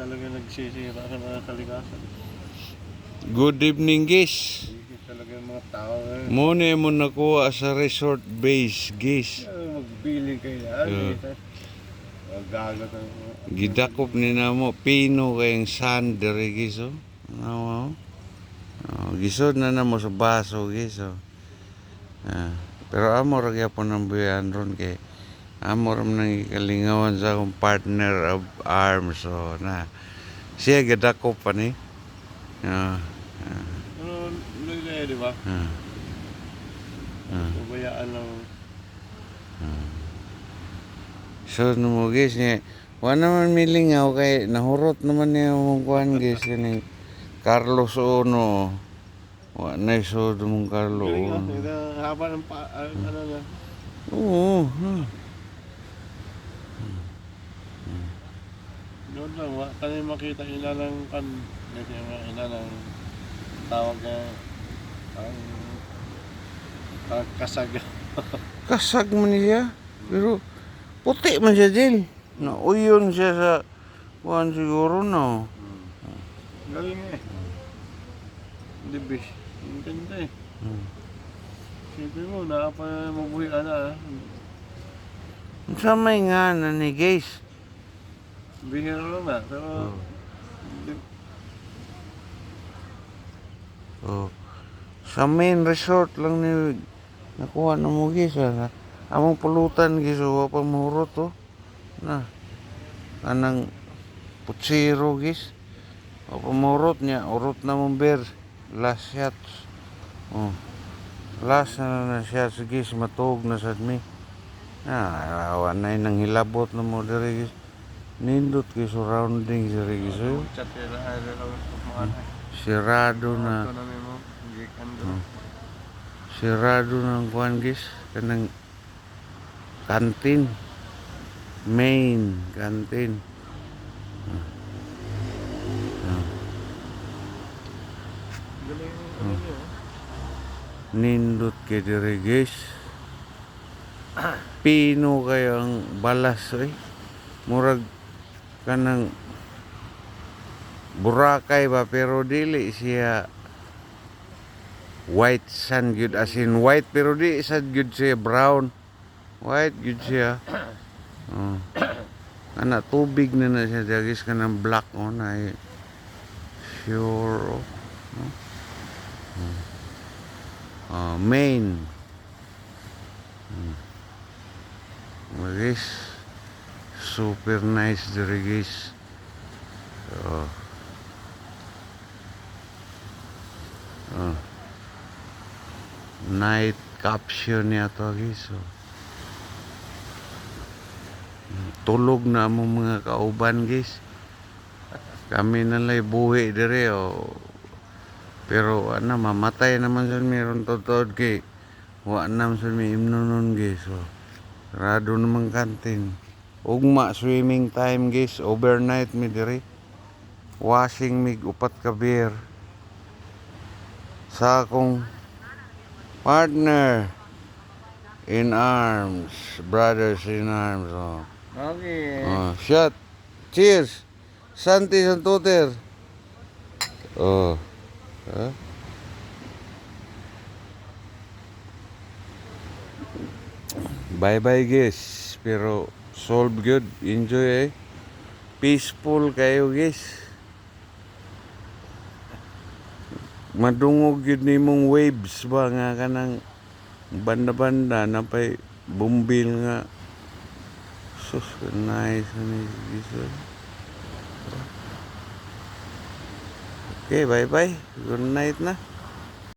talaga nagsisira sa mga kalikasan. Good evening, guys. Hindi talaga yung mga tao ngayon. Muna mo nakuha sa resort base, guys. Magbiling kayo yan. Magagat ang Gidakop ni na mo, pino kayong sand dere, guys, oh. Ano, gisod na mo sa baso, guys, oh. Pero amor gyapon ang buyan ron kay amor man nang ikalingawan sa akong partner of arms, so na siya gidakop pa ni. ano nila di ba? Pabayaan lang. So mo guys niya, wa naman milingaw kay nahurot naman niya mong kuan guys kani Carlos Ono. Wa na isod mong Carlos Ono. Haba ng ano na. Oo. Doon lang, kanina makita ina ng ina ng tawag na ang kasag. Kasag man niya. Pero puti man siya din. Nauyon siya sa kuan siguro no. Galing eh. Hindi bis. Ang ganda eh. Siyempre mo, nakapa mabuhi na. Sa may nga na ni guys. Bihira lang na. Pero Sa main resort lang ni nakuha na mo guys. Among pulutan guys. Wa pa mahurot to. Na. Anang putsiro guys. Wa pa mahurot niya. Urot na mong beer. Last shots. Last na shots guys. Matug na sad mi. Awa na nang hilabot na mo diri guys. Nindot kay surrounding diri guys. chat nila ay mga Sirado na. ito na mo. Sirado ng kuan guys. Kanang kantin. Main kantin. Galing ano niyo. Nindot kay diri guys. Pino kayo ang balas eh. Murag kanang Boracay ba pero dili siya white sand gyud as in white pero di sad gyud siya brown. White gyud siya. Ana tubig na siya guys kanang black na sure. Main. Guys, super nice diri guys. Night caption niya to guys. Tulog na mo mga kauban guys. Kami nalay buhi dire pero mamatay naman sa meron totod kay wa nam sa mi imnonon guys. Rado naman kantin. Ugma swimming time guys. Overnight mi dire. Washing mig upat ka beer. Sa akong partner in arms. Brothers in arms. Okay. Shot. Cheers. Santi Santuter. Bye-bye guys. Pero solve good. Enjoy Peaceful kayo guys. Madungog yun ni mong waves ba nga kanang banda-banda na pa'y bumbil nga. Sus, nice. Okay, bye-bye. Good night na.